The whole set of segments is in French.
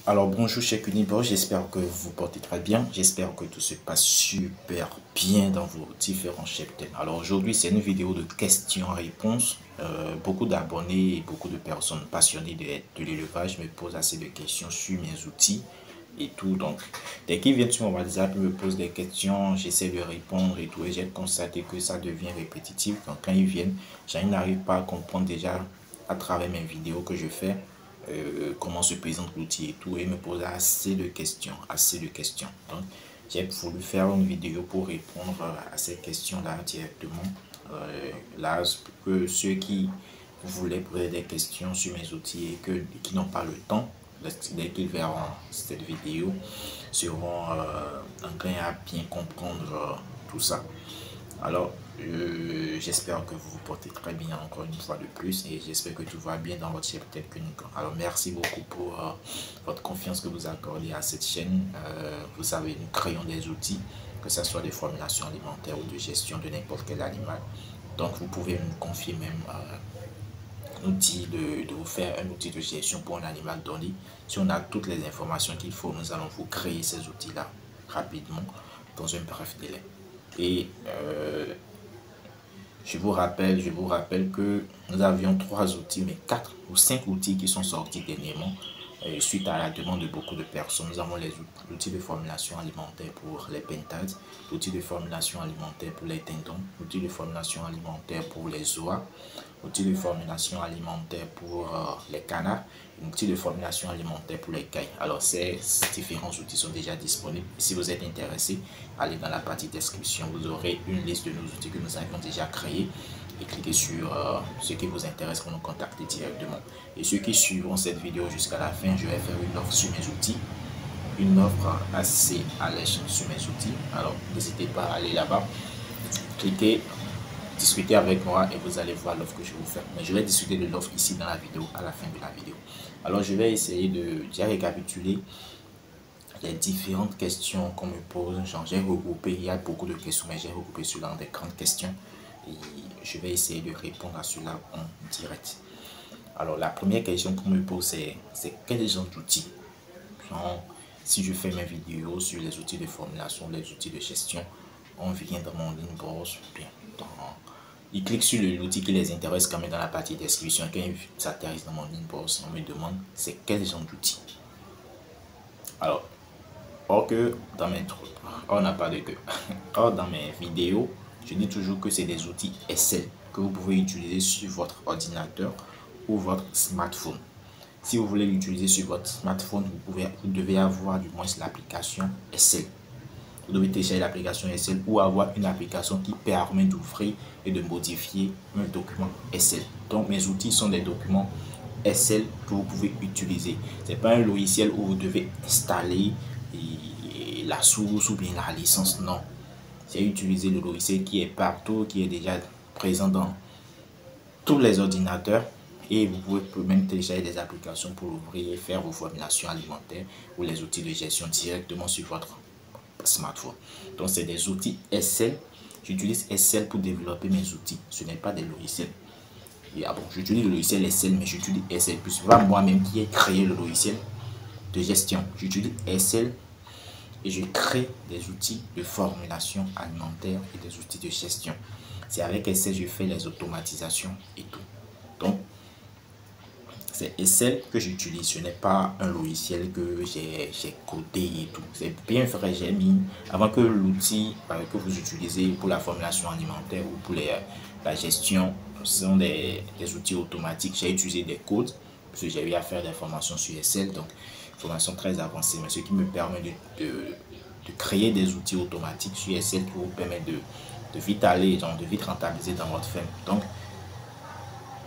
Alors bonjour chers Unibo, j'espère que vous portez très bien, j'espère que tout se passe super bien dans vos différents cheptels. Alors aujourd'hui c'est une vidéo de questions-réponses. Beaucoup d'abonnés et beaucoup de personnes passionnées de l'élevage me posent assez de questions sur mes outils et tout. Donc dès qu'ils viennent sur mon WhatsApp, ils me posent des questions, j'essaie de répondre et tout. Et j'ai constaté que ça devient répétitif. Donc quand ils viennent, je n'arrive pas à comprendre déjà à travers mes vidéos que je fais. Comment se présente l'outil et tout, et me poser assez de questions. Donc, j'ai voulu faire une vidéo pour répondre à ces questions-là directement. Là, que ceux qui voulaient poser des questions sur mes outils et qui n'ont pas le temps, dès qu'ils verront cette vidéo, seront enclins à bien comprendre tout ça. Alors, j'espère que vous vous portez très bien encore une fois de plus et j'espère que tout va bien dans votre cheptel Kunikan. Alors, merci beaucoup pour votre confiance que vous accordez à cette chaîne. Vous savez, nous créons des outils, que ce soit des formulations alimentaires ou de gestion de n'importe quel animal. Donc, vous pouvez me confier même un outil de vous faire un outil de gestion pour un animal donné. Si on a toutes les informations qu'il faut, nous allons vous créer ces outils-là rapidement dans un bref délai. Et je vous rappelle que nous avions 3 outils, mais 4 ou 5 outils qui sont sortis dernièrement suite à la demande de beaucoup de personnes. Nous avons l'outil de formulation alimentaire pour les pentades, l'outil de formulation alimentaire pour les tendons, l'outil de formulation alimentaire pour les oies, l'outil de formulation alimentaire pour les canards, l'outil de formulation alimentaire pour les cailles. Alors ces différents outils sont déjà disponibles. Si vous êtes intéressé, allez dans la partie description, vous aurez une liste de nos outils que nous avons déjà créés et cliquez sur ce qui vous intéresse pour nous contacter directement. Et ceux qui suivront cette vidéo jusqu'à la fin, je vais faire une offre sur mes outils, une offre assez alléchante sur mes outils. Alors n'hésitez pas à aller là-bas, cliquez, discutez avec moi et vous allez voir l'offre que je vous fais. Mais je vais discuter de l'offre ici dans la vidéo, à la fin de la vidéo. Alors je vais essayer de récapituler les différentes questions qu'on me pose. J'ai regroupé, il y a beaucoup de questions, mais j'ai regroupé cela dans des grandes questions. Et je vais essayer de répondre à cela en direct. Alors la première question qu'on me pose, c'est quels genre d'outils? Si je fais mes vidéos sur les outils de formulation, les outils de gestion, on vient dans mon inbox, bien, ils cliquent sur l'outil qui les intéresse quand même dans la partie description. Quand ils s'atterrissent dans mon inbox, on me demande c'est quel genre d'outils. Alors, or n'a pas de que. Or dans mes vidéos, je dis toujours que c'est des outils Excel que vous pouvez utiliser sur votre ordinateur ou votre smartphone. Si vous voulez l'utiliser sur votre smartphone, vous devez avoir du moins l'application Excel. Vous devez télécharger l'application Excel ou avoir une application qui permet d'ouvrir et de modifier un document Excel. Donc mes outils sont des documents Excel que vous pouvez utiliser. Ce n'est pas un logiciel où vous devez installer la source ou bien la licence. Non. C'est utiliser le logiciel qui est partout, qui est déjà présent dans tous les ordinateurs. Et vous pouvez même télécharger des applications pour ouvrir et faire vos formulations alimentaires ou les outils de gestion directement sur votre smartphone. Donc c'est des outils Excel. J'utilise Excel pour développer mes outils. Ce n'est pas des logiciels. Et bon, j'utilise le logiciel Excel, mais j'utilise Excel plus. C'est pas moi-même qui ai créé le logiciel de gestion. J'utilise Excel et je crée des outils de formulation alimentaire et des outils de gestion. C'est avec Excel que je fais les automatisations et tout. Donc c'est Excel que j'utilise, ce n'est pas un logiciel que j'ai codé et tout. C'est bien vrai, j'ai mis, avant que l'outil que vous utilisez pour la formulation alimentaire ou pour la gestion, ce sont des outils automatiques. J'ai utilisé des codes, parce que j'ai eu à faire des formations sur Excel, donc formation très avancée, mais ce qui me permet de créer des outils automatiques sur Excel qui vous permet de vite aller, de vite rentabiliser dans votre ferme. Donc,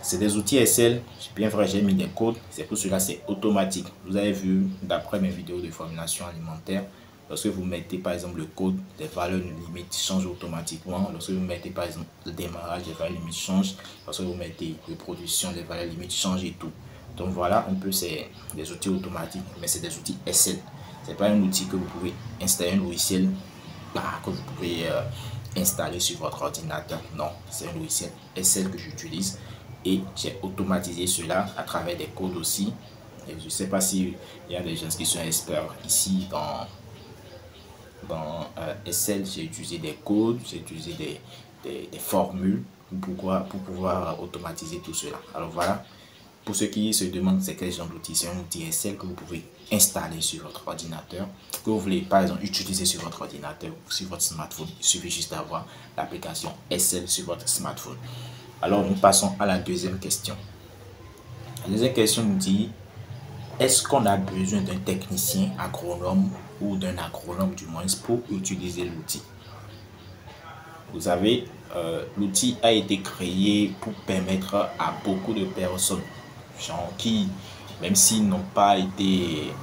c'est des outils Excel, bien vrai, j'ai mis des codes, c'est pour cela c'est automatique. Vous avez vu d'après mes vidéos de formulation alimentaire, lorsque vous mettez par exemple le code, les valeurs limites changent automatiquement. Lorsque vous mettez par exemple le démarrage, les valeurs limites changent. Lorsque vous mettez reproduction, les valeurs limites changent et tout. Donc voilà un peu, c'est des outils automatiques, mais c'est des outils Excel. C'est pas un outil que vous pouvez installer, un logiciel que vous pouvez installer sur votre ordinateur. Non, c'est un logiciel Excel que j'utilise. Et j'ai automatisé cela à travers des codes aussi. Et je ne sais pas s'il y a des gens qui sont experts ici dans Excel. J'ai utilisé des codes, j'ai utilisé des formules pour pouvoir automatiser tout cela. Alors voilà, pour ceux qui se demandent c'est quel genre d'outil, c'est un outil Excel que vous pouvez installer sur votre ordinateur, que vous voulez par exemple utiliser sur votre ordinateur ou sur votre smartphone. Il suffit juste d'avoir l'application Excel sur votre smartphone. Alors nous passons à la deuxième question. La deuxième question nous dit: est-ce qu'on a besoin d'un technicien agronome ou d'un agronome du moins pour utiliser l'outil? Vous savez, l'outil a été créé pour permettre à beaucoup de personnes, gens qui, même s'ils n'ont pas été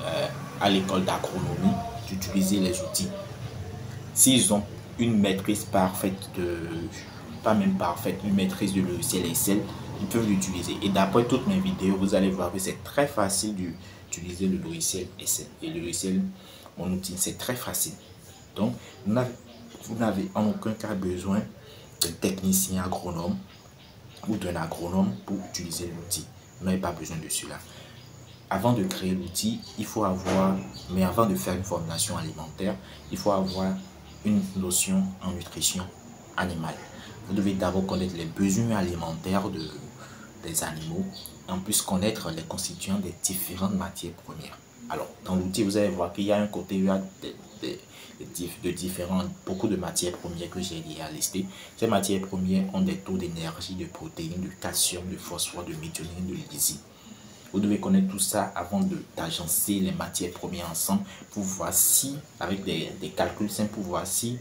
à l'école d'agronomie, d'utiliser les outils. S'ils ont une maîtrise parfaite pas même parfaite, une maîtrise du logiciel Excel, ils peuvent l'utiliser. Et d'après toutes mes vidéos, vous allez voir que c'est très facile d'utiliser le logiciel Excel. Et le logiciel, mon outil, c'est très facile. Donc, vous n'avez en aucun cas besoin d'un technicien agronome ou d'un agronome pour utiliser l'outil. Vous n'avez pas besoin de cela. Avant de créer l'outil, il faut avoir, mais avant de faire une formulation alimentaire, il faut avoir une notion en nutrition animale. Vous devez d'abord connaître les besoins alimentaires des animaux, et en plus connaître les constituants des différentes matières premières. Alors, dans l'outil, vous allez voir qu'il y a un côté, il y a beaucoup de matières premières que j'ai déjà listées. Ces matières premières ont des taux d'énergie, de protéines, de calcium, de phosphore, de méthionine, de lysine. Vous devez connaître tout ça avant d'agencer les matières premières ensemble pour voir si, avec des calculs simples, pour voir si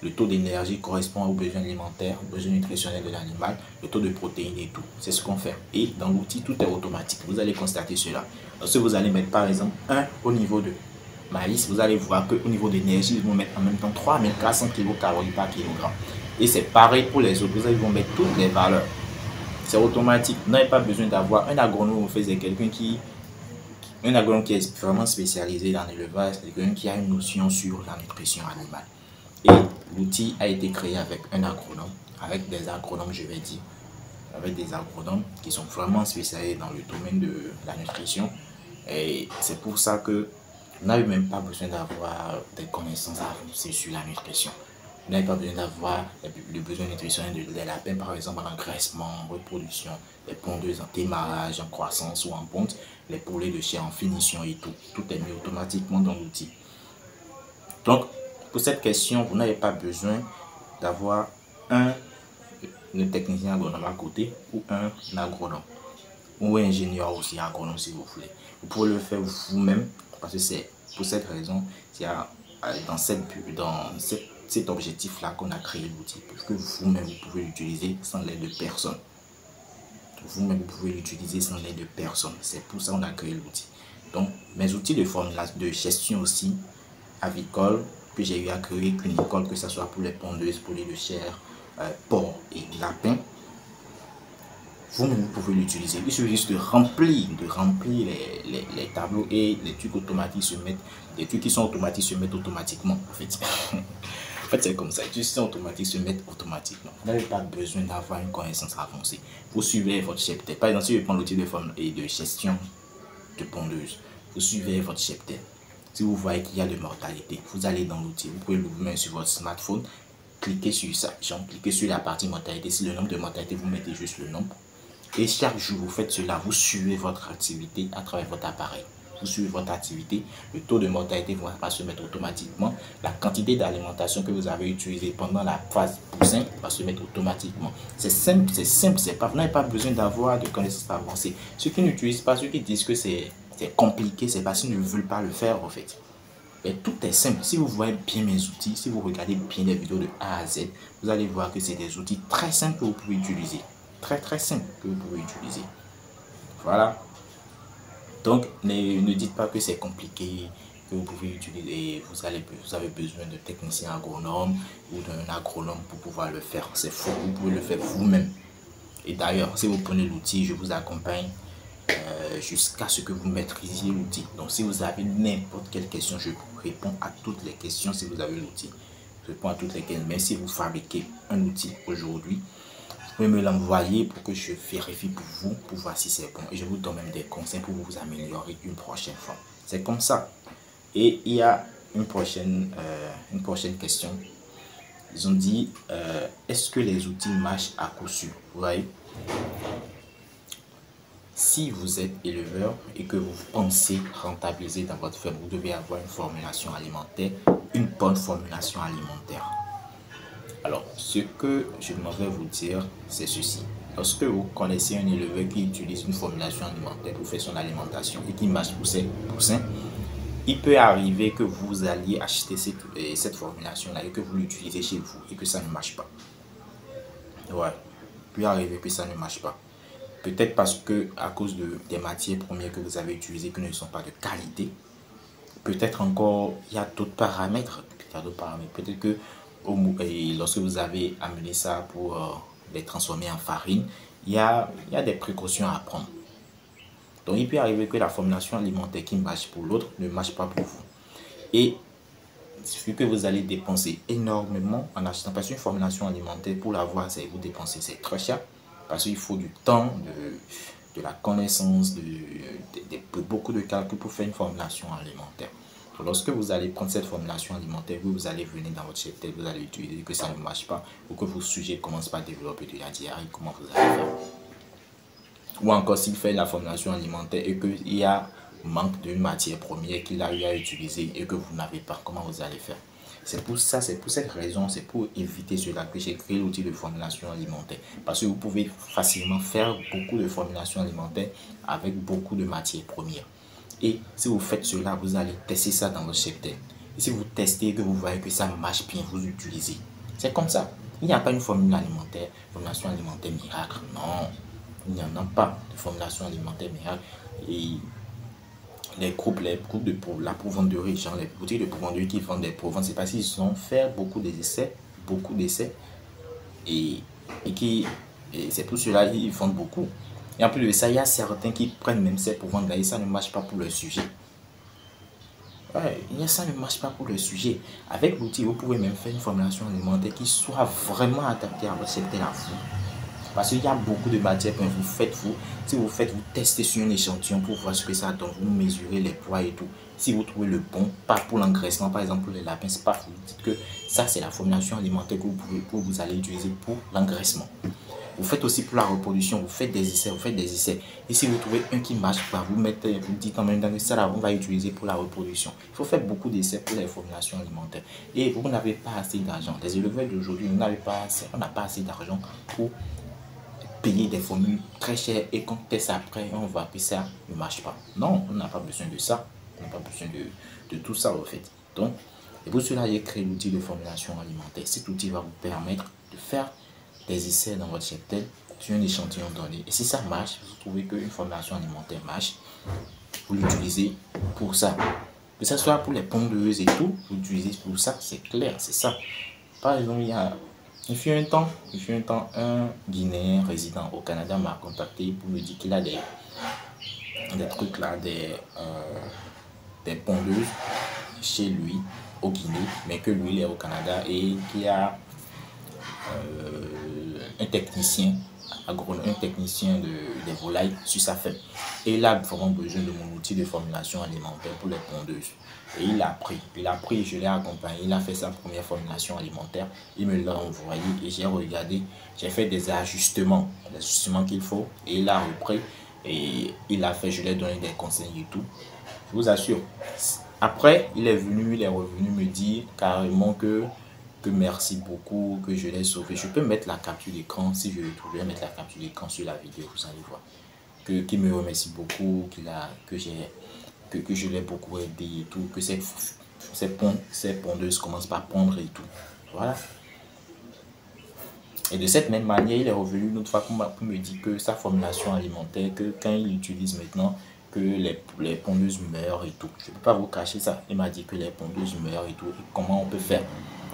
le taux d'énergie correspond aux besoins alimentaires, aux besoins nutritionnels de l'animal, le taux de protéines et tout. C'est ce qu'on fait. Et dans l'outil, tout est automatique. Vous allez constater cela. Lorsque vous allez mettre par exemple 1 au niveau de maïs, vous allez voir qu'au niveau d'énergie, ils vont mettre en même temps 3400 kcal par kilogramme. Et c'est pareil pour les autres. Vous allez mettre toutes les valeurs. C'est automatique. Vous n'avez pas besoin d'avoir un agronome. Vous faites quelqu'un un agronome qui est vraiment spécialisé dans l'élevage, quelqu'un qui a une notion sur la nutrition animale. Et l'outil a été créé avec un agronome, avec des agronomes, je vais dire, avec des agronomes qui sont vraiment spécialisés dans le domaine de la nutrition. Et c'est pour ça que vous n'avez même pas besoin d'avoir des connaissances avancées sur la nutrition. Vous n'avez pas besoin d'avoir le besoin nutritionnel des lapins, par exemple en engraissement, en reproduction, les pondeuses en démarrage, en croissance ou en ponte, les poulets de chair en finition et tout. Tout est mis automatiquement dans l'outil. Donc, pour cette question, vous n'avez pas besoin d'avoir un technicien agronome à côté ou un agronome ou un ingénieur aussi agronome si vous voulez. Vous pouvez le faire vous-même parce que c'est pour cette raison, il y a dans cet objectif-là qu'on a créé l'outil. Parce que vous-même, vous pouvez l'utiliser sans l'aide de personne. Vous-même, vous pouvez l'utiliser sans l'aide de personne. C'est pour ça qu'on a créé l'outil. Donc, mes outils de formulation, de gestion aussi, avicole, que j'ai eu à créer, clinicole, que ce soit pour les pondeuses, poulets de chair, porc et lapins, vous-même, vous pouvez l'utiliser. Il suffit juste de remplir les tableaux et les trucs automatiques se mettent, les trucs qui sont automatiques se mettent automatiquement, en fait. En fait, c'est comme ça. Les trucs qui sont automatiques se mettent automatiquement. Vous n'avez pas besoin d'avoir une connaissance avancée. Vous suivez votre cheptel. Par exemple, si je prends l'outil de gestion de pondeuse, vous suivez votre cheptel. Si vous voyez qu'il y a de mortalité, vous allez dans l'outil. Vous pouvez l'ouvrir sur votre smartphone, cliquez sur ça, genre cliquez sur la partie mortalité. Si le nombre de mortalité, vous mettez juste le nombre. Et chaque jour, vous faites cela, vous suivez votre activité à travers votre appareil. Vous suivez votre activité, le taux de mortalité ne va pas se mettre automatiquement. La quantité d'alimentation que vous avez utilisée pendant la phase poussin va se mettre automatiquement. C'est simple, vous n'avez pas besoin d'avoir de connaissances avancées. Ceux qui n'utilisent pas, ceux qui disent que c'est compliqué, c'est parce qu'ils ne veulent pas le faire en fait. Mais tout est simple. Si vous voyez bien mes outils, si vous regardez bien les vidéos de A à Z, vous allez voir que c'est des outils très simples que vous pouvez utiliser. Très simple que vous pouvez utiliser. Voilà. Donc, ne dites pas que c'est compliqué, que vous pouvez utiliser, vous avez besoin de technicien agronome ou d'un agronome pour pouvoir le faire. C'est faux, vous pouvez le faire vous-même. Et d'ailleurs, si vous prenez l'outil, je vous accompagne jusqu'à ce que vous maîtrisiez l'outil. Donc, si vous avez n'importe quelle question, je réponds à toutes les questions si vous avez l'outil. Je réponds à toutes les questions. Même si vous fabriquez un outil aujourd'hui, pouvez me l'envoyer pour que je vérifie pour vous, pour voir si c'est bon. Et je vous donne même des conseils pour vous améliorer une prochaine fois. C'est comme ça. Et il y a une prochaine question. Ils ont dit, est-ce que les outils marchent à coup sûr? Vous voyez? Si vous êtes éleveur et que vous pensez rentabiliser dans votre ferme, vous devez avoir une formulation alimentaire, une bonne formulation alimentaire. Alors, ce que je vais vous dire, c'est ceci. Lorsque vous connaissez un éleveur qui utilise une formulation alimentaire pour faire son alimentation et qui marche pour ses poussins, il peut arriver que vous alliez acheter cette formulation-là et que vous l'utilisez chez vous et que ça ne marche pas. Ouais, il peut arriver que ça ne marche pas. Peut-être parce que à cause des matières premières que vous avez utilisées qui ne sont pas de qualité. Peut-être encore, il y a d'autres paramètres. Peut-être que lorsque vous avez amené ça pour les transformer en farine, il y a des précautions à prendre. Donc, il peut arriver que la formulation alimentaire qui marche pour l'autre ne marche pas pour vous. Et vu que vous allez dépenser énormément en achetant, parce qu'une formulation alimentaire, pour l'avoir, vous dépensez, c'est très cher. Parce qu'il faut du temps, de la connaissance, de beaucoup de calculs pour faire une formulation alimentaire. Donc, lorsque vous allez prendre cette formulation alimentaire, vous allez venir dans votre cheptel, vous allez utiliser que ça ne marche pas, ou que vos sujets commencent par développer de la diarrhée, comment vous allez faire? Ou encore s'il fait la formulation alimentaire et qu'il y a manque d'une matière première qu'il a eu à utiliser et que vous n'avez pas, comment vous allez faire? C'est pour ça, c'est pour cette raison, c'est pour éviter cela que j'ai créé l'outil de formulation alimentaire. Parce que vous pouvez facilement faire beaucoup de formulations alimentaires avec beaucoup de matières premières. Et si vous faites cela, vous allez tester ça dans votre cheptel. Et si vous testez et que vous voyez que ça marche bien, vous utilisez. C'est comme ça. Il n'y a pas une formulation alimentaire miracle. Non, il n'y en a pas de formulation alimentaire miracle. Et les groupes de la provendeurie, genre les boutiques de provendeurie qui vendent des provends, c'est parce qu'ils ont fait beaucoup d'essais, et c'est pour cela qu'ils vendent beaucoup. Et en plus de ça, il y a certains qui prennent même ces provends-là et ça ne marche pas pour le sujet. Ouais, ça ne marche pas pour le sujet. Avec l'outil, vous pouvez même faire une formulation alimentaire qui soit vraiment adaptée à votre secteur à vous. Parce qu'il y a beaucoup de matières, si vous testez sur un échantillon pour voir ce que ça donne, vous mesurez les poids et tout. Si vous trouvez le bon, pas pour l'engraissement, par exemple pour les lapins, c'est pas vous dites que ça c'est la formulation alimentaire que vous allez utiliser pour l'engraissement. Vous faites aussi pour la reproduction, vous faites des essais. Et si vous trouvez un qui marche pas, vous dites en même temps que ça là, on va utiliser pour la reproduction. Il faut faire beaucoup d'essais pour les formulations alimentaires. Et vous n'avez pas assez d'argent. Les éleveurs d'aujourd'hui, on n'a pas assez d'argent pour payer des formules très chères et qu'on teste après, on voit que ça ne marche pas. Non, on n'a pas besoin de ça. On n'a pas besoin de tout ça en fait. Donc, et pour cela, j'ai créé l'outil de formulation alimentaire. Cet outil va vous permettre de faire des essais dans votre cheptel sur un échantillon donné. Et si ça marche, vous trouvez qu'une formulation alimentaire marche, vous l'utilisez pour ça. Que ce soit pour les pondeuses et tout, vous l'utilisez pour ça, c'est clair, c'est ça. Par exemple, il fut un temps, un Guinéen résident au Canada m'a contacté pour me dire qu'il a des trucs là, des pondeuses chez lui au Guinée, mais que lui il est au Canada et qu'il y a un technicien des volailles sur sa ferme. Et il a vraiment besoin de mon outil de formulation alimentaire pour les pondeuses. Et il a pris, je l'ai accompagné, il a fait sa première formulation alimentaire, il me l'a envoyé et j'ai regardé, j'ai fait des ajustements qu'il faut et il a repris et il a fait, je lui ai donné des conseils et tout. Je vous assure. Après, il est revenu me dire carrément que merci beaucoup, que je l'ai sauvé. Je peux mettre la capture d'écran si je le trouve. Je vais mettre la capture d'écran sur la vidéo, vous allez voir. Qu'il me remercie beaucoup, que je l'ai beaucoup aidé et tout, que ces pondeuses commencent par pondre et tout. Voilà. Et de cette même manière, il est revenu une autre fois pour me dire que sa formulation alimentaire, que quand il utilise maintenant, que les pondeuses meurent et tout. Je ne peux pas vous cacher ça. Il m'a dit que les pondeuses meurent et tout. Et comment on peut faire?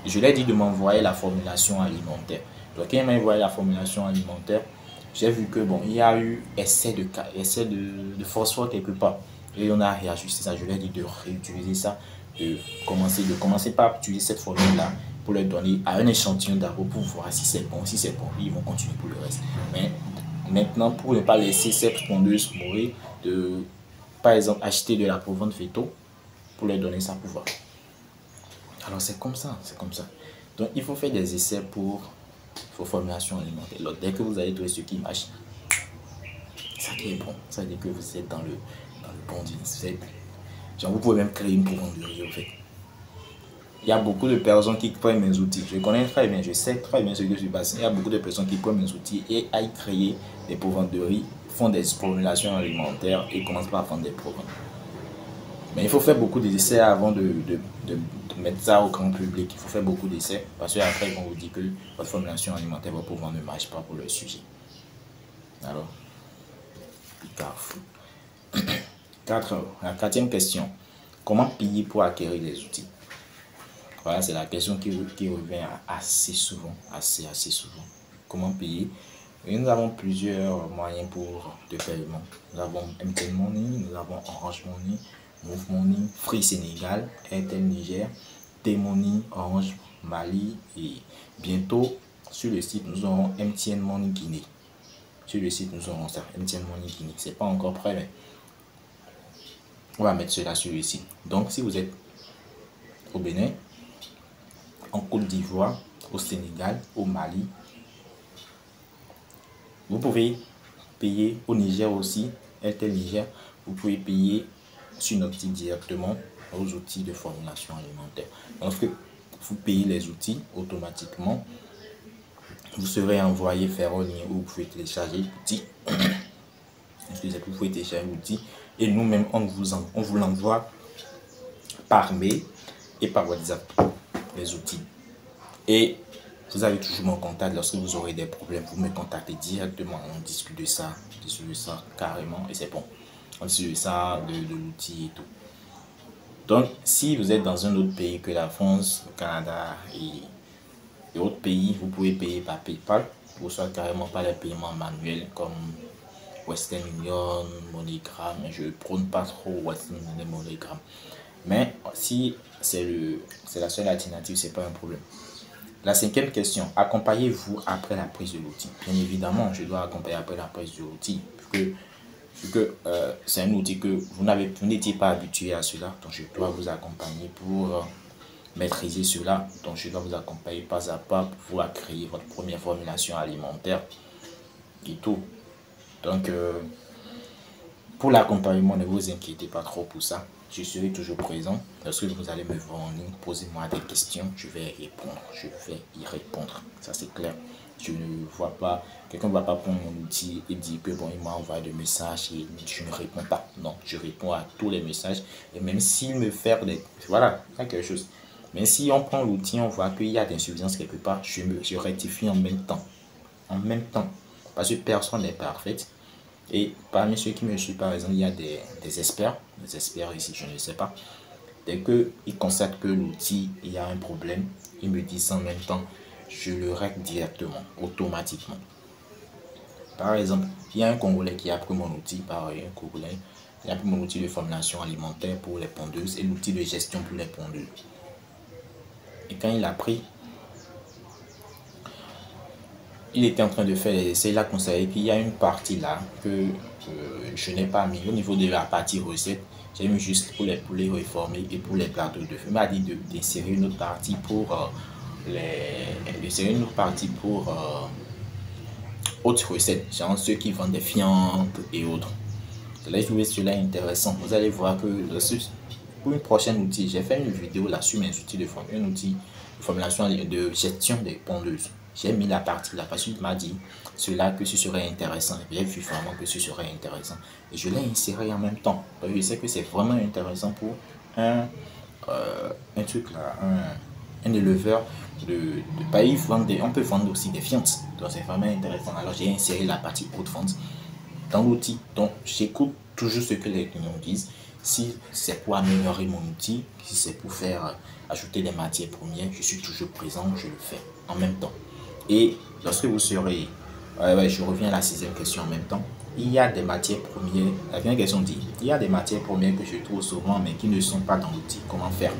Je lui ai dit de m'envoyer la formulation alimentaire. Donc, quand il m'a envoyé la formulation alimentaire, j'ai vu que bon, il y a eu essai de phosphore quelque part. Et on a réajusté ça. Je lui ai dit de réutiliser ça, de commencer par utiliser cette formule-là pour leur donner à un échantillon d'abord pour voir si c'est bon. Si c'est bon, ils vont continuer pour le reste. Mais maintenant, pour ne pas laisser cette pondeuse mourir, par exemple, acheter de la provende veto pour leur donner sa pouvoir. Alors c'est comme ça, c'est comme ça. Donc il faut faire des essais pour vos formulations alimentaires. Alors, dès que vous avez trouvé ce qui marche, ça qui est bon, ça veut dire que vous êtes dans le bon deal. Genre, vous pouvez même créer une provendeurie au fait. Il y a beaucoup de personnes qui prennent mes outils. Je connais très bien, je sais très bien ce que je passe. Il y a beaucoup de personnes qui prennent mes outils et aillent créer des provendeuries, font des formulations alimentaires et commencent par vendre des provendes. Mais il faut faire beaucoup d'essais avant de mettre ça au grand public. Il faut faire beaucoup d'essais parce qu'après, ils vont vous dire que votre formulation alimentaire, votre provende ne marche pas pour le sujet. Alors, Carrefour. La quatrième question. Comment payer pour acquérir les outils? Voilà, c'est la question qui revient assez souvent, assez souvent. Comment payer? Et nous avons plusieurs moyens de paiement. Nous avons MTN Money, nous avons Orange Money, Move Money, Free Sénégal, Airtel Niger, T-Money, Orange Mali et bientôt sur le site nous aurons MTN Money Guinée. Sur le site nous aurons ça, MTN Money Guinée. C'est pas encore prêt mais on va mettre cela sur le site. Donc si vous êtes au Bénin, en Côte d'Ivoire, au Sénégal, au Mali, vous pouvez payer au Niger aussi, Airtel Niger, vous pouvez payer sur notre site directement aux outils de formulation alimentaire. Lorsque vous payez les outils automatiquement, vous serez envoyé vers un lien où vous pouvez télécharger l'outil. Vous pouvez télécharger l'outil et nous-mêmes on vous l'envoie par mail et par WhatsApp, les outils. Et vous avez toujours mon contact. Lorsque vous aurez des problèmes, vous me contactez directement. On discute de ça carrément et c'est bon. On discute de ça, de l'outil et tout. Donc, si vous êtes dans un autre pays que la France, le Canada et autres pays, vous pouvez payer par PayPal ou soit carrément par les paiements manuels comme Western Union, MoneyGram. Je ne prône pas trop Western Union et MoneyGram. Mais si c'est la seule alternative, c'est pas un problème. La cinquième question, accompagnez-vous après la prise de l'outil? Bien évidemment, je dois accompagner après la prise de l'outil, vu que c'est un outil que vous n'étiez pas habitué à cela, donc je dois vous accompagner pour maîtriser cela. Donc je dois vous accompagner pas à pas pour pouvoir créer votre première formulation alimentaire et tout. Donc pour l'accompagnement, ne vous inquiétez pas trop pour ça. Je serai toujours présent. Lorsque vous allez me voir en ligne, posez-moi des questions. Je vais y répondre. Je vais y répondre. Ça, c'est clair. Je ne vois pas, quelqu'un ne va pas prendre mon outil et dire que bon, il m'a envoyé des messages et je ne réponds pas. Non, je réponds à tous les messages. Et même s'il me fait des... Voilà, il y a quelque chose. Mais si on prend l'outil, on voit qu'il y a d'insuffisance quelque part, je rectifie en même temps. En même temps. Parce que personne n'est parfait. Et parmi ceux qui me suivent, par exemple, il y a des experts ici, je ne sais pas. Dès qu'ils constatent que l'outil, il y a un problème, ils me disent en même temps, je le règle directement, automatiquement. Par exemple, il y a un Congolais qui a pris mon outil, pareil, un Congolais, il a pris mon outil de formulation alimentaire pour les pondeuses et l'outil de gestion pour les pondeuses. Et quand il a pris, il était en train de faire les essais, il a constaté qu'il y a une partie là que je n'ai pas mis au niveau de la partie recette. J'ai mis juste pour les poulets réformés et pour les plateaux de feu. Il m'a dit d'insérer une autre partie pour autres recettes, genre ceux qui vendent des fientes et autres. Là, je trouvais cela intéressant. Vous allez voir que pour une prochaine outil, j'ai fait une vidéo là sur mes outils de formulation, un outil de formulation de gestion des pondeuses. J'ai mis la partie là parce qu'il m'a dit cela que ce serait intéressant. J'ai vu vraiment que ce serait intéressant. Et je l'ai inséré en même temps. Donc, je sais que c'est vraiment intéressant pour un truc là, un éleveur de pays. On peut vendre aussi des fientes. Donc c'est vraiment intéressant. Alors j'ai inséré la partie haute vente dans l'outil. Donc j'écoute toujours ce que les clients disent. Si c'est pour améliorer mon outil, si c'est pour faire ajouter des matières premières, je suis toujours présent, je le fais en même temps. Et lorsque vous serez, je reviens à la sixième question en même temps, il y a des matières premières, la première question dit, il y a des matières premières que je trouve souvent mais qui ne sont pas dans l'outil, comment faire?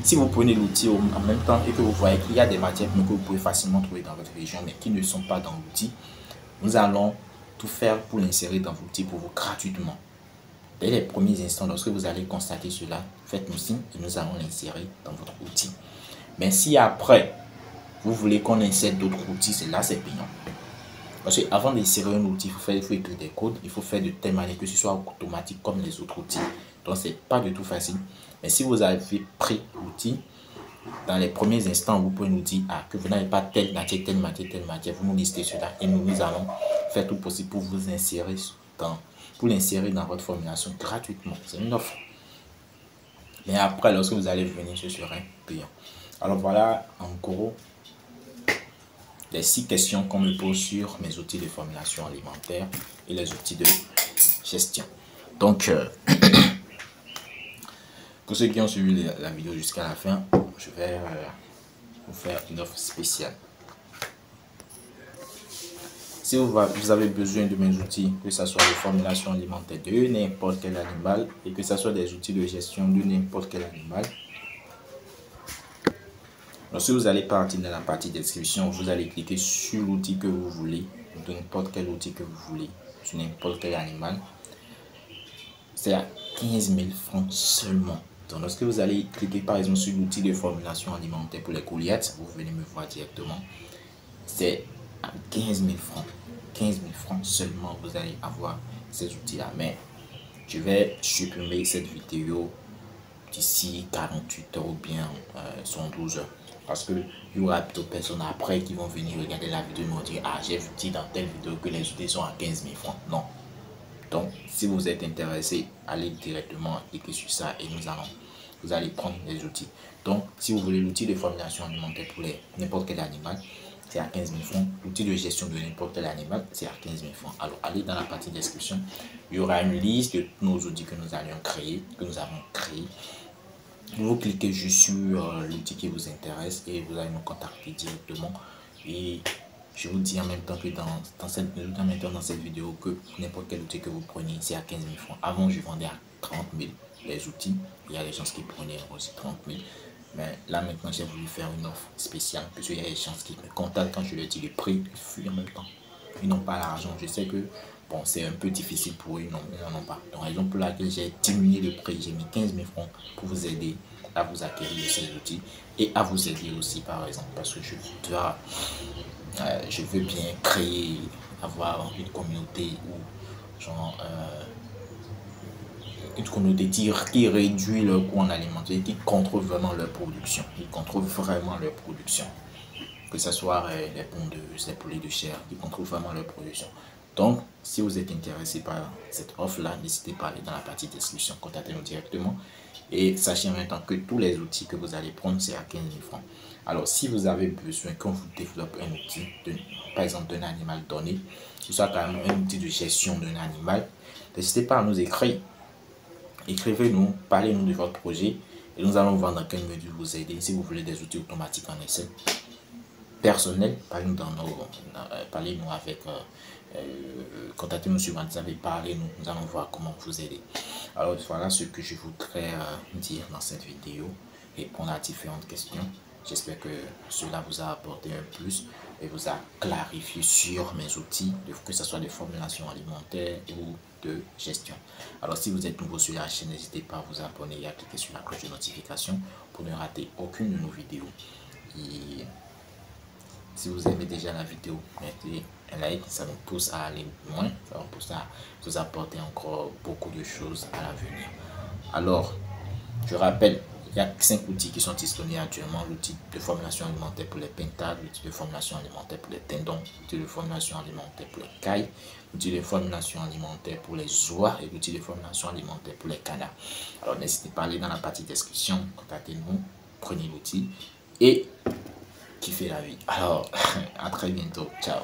Si vous prenez l'outil en même temps et que vous voyez qu'il y a des matières que vous pouvez facilement trouver dans votre région, mais qui ne sont pas dans l'outil, nous allons tout faire pour l'insérer dans l'outil pour vous gratuitement. Dès les premiers instants, lorsque vous allez constater cela, faites-nous signe et nous allons l'insérer dans votre outil. Mais si après, vous voulez qu'on insère d'autres outils, c'est là, c'est payant. Parce qu'avant d'insérer un outil, il faut écrire des codes, il faut faire de telle manière que ce soit automatique comme les autres outils. Donc, ce n'est pas du tout facile. Mais si vous avez pris l'outil, dans les premiers instants, vous pouvez nous dire que vous n'avez pas telle matière, telle matière, telle matière. Vous nous listez cela et nous allons faire tout possible pour vous insérer pour l'insérer dans votre formulation gratuitement. C'est une offre. Mais après, lorsque vous allez venir, ce sera payant. Alors voilà, en gros, les 6 questions qu'on me pose sur mes outils de formulation alimentaire et les outils de gestion. Donc, pour ceux qui ont suivi la vidéo jusqu'à la fin, je vais vous faire une offre spéciale. Si vous avez besoin de mes outils, que ce soit de formulation alimentaire de n'importe quel animal et que ce soit des outils de gestion de n'importe quel animal, lorsque vous allez partir dans la partie description, vous allez cliquer sur l'outil que vous voulez, de n'importe quel outil que vous voulez, sur n'importe quel animal. C'est à 15 000 francs seulement. Donc, lorsque vous allez cliquer par exemple sur l'outil de formulation alimentaire pour les courgettes, vous venez me voir directement. C'est à 15 000 francs. 15 000 francs seulement, vous allez avoir ces outils-là. Mais je vais supprimer cette vidéo d'ici 48 heures ou bien 112 heures. Parce qu'il y aura d'autres personnes après qui vont venir regarder la vidéo et me dire: ah, j'ai vu dans telle vidéo que les outils sont à 15 000 francs. Non. Donc, si vous êtes intéressé, allez directement cliquer sur ça et vous allez prendre les outils. Donc, si vous voulez l'outil de formulation alimentaire pour n'importe quel animal, c'est à 15 000 francs. L'outil de gestion de n'importe quel animal, c'est à 15 000 francs. Alors, allez dans la partie description. Il y aura une liste de nos outils que nous allons créer, que nous avons créés. Vous cliquez juste sur l'outil qui vous intéresse et vous allez nous contacter directement. Et je vous dis en même temps que dans cette vidéo que n'importe quel outil que vous preniez, c'est à 15 000 francs. Avant, je vendais à 30 000 les outils. Il y a des gens qui prenaient aussi 30 000. Mais là, maintenant, j'ai voulu faire une offre spéciale. Parce qu'il y a des gens qui me contactent quand je leur dis le prix, ils fuient en même temps. Ils n'ont pas l'argent. Je sais que bon, c'est un peu difficile pour eux, ils n'en ont pas. Donc, raison pour laquelle j'ai diminué le prix. J'ai mis 15 000 francs pour vous aider à vous acquérir ces outils et à vous aider aussi, par exemple, parce que je veux bien créer, avoir une communauté où, genre, une communauté qui réduit leur coût en alimentaire, qui contrôle vraiment leur production, que ce soit les pondeuses, les poulets de chair, qui contrôlent vraiment leur production. Donc, si vous êtes intéressé par cette offre-là, n'hésitez pas à aller dans la partie description, contactez-nous directement. Et sachez en même temps que tous les outils que vous allez prendre, c'est à 15 000 francs. Alors, si vous avez besoin qu'on vous développe un outil, par exemple d'un animal donné, que ce soit carrément un outil de gestion d'un animal, n'hésitez pas à nous écrire. Écrivez-nous, parlez-nous de votre projet et nous allons voir dans quelle mesure vous aider. Si vous voulez des outils automatiques en Excel personnels, parlez-nous avec contactez-nous sur WhatsApp et parlez-nous, nous allons voir comment vous aider. Alors voilà ce que je voudrais dire dans cette vidéo, répondre à différentes questions. J'espère que cela vous a apporté un plus et vous a clarifié sur mes outils, que ce soit de formulation alimentaire ou de gestion. Alors si vous êtes nouveau sur la chaîne, n'hésitez pas à vous abonner et à cliquer sur la cloche de notification pour ne rater aucune de nos vidéos. Et si vous aimez déjà la vidéo, mettez un like, ça nous pousse à aller loin, ça nous pousse à vous apporter encore beaucoup de choses à l'avenir. Alors, je rappelle, il y a 5 outils qui sont disponibles actuellement. L'outil de formulation alimentaire pour les pintades, l'outil de formulation alimentaire pour les tendons, l'outil de formulation alimentaire pour les cailles, l'outil de formulation alimentaire pour les oies et l'outil de formulation alimentaire pour les canards. Alors, n'hésitez pas à aller dans la partie description, contactez-nous, prenez l'outil et kiffez la vie. Alors, à très bientôt. Ciao.